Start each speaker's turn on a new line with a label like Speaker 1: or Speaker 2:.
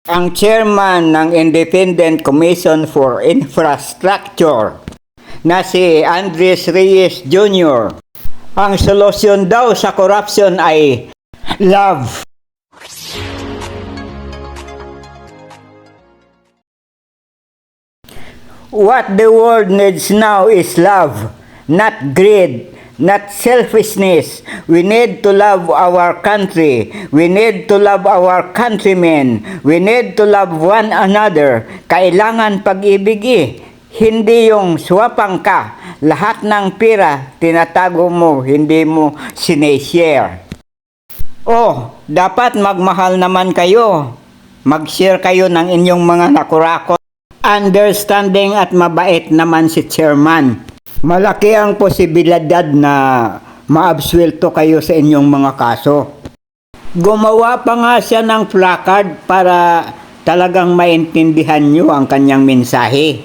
Speaker 1: ang chairman ng Independent Commission for Infrastructure na si Andres Reyes Jr. Ang solusyon daw sa corruption ay love. What the world needs now is love, not greed, not selfishness. We need to love our country. We need to love our countrymen. We need to love one another. Kailangan pag-ibig Hindi yung swapang ka. Lahat ng pera, tinatago mo, hindi mo sineshare. Dapat magmahal naman kayo. Mag-share kayo ng inyong mga nakurakot. Understanding at mabait naman si chairman. Malaki ang posibilidad na maabsuelto kayo sa inyong mga kaso. Gumawa pa nga siya ng placard para talagang maintindihan nyo ang kanyang mensahe.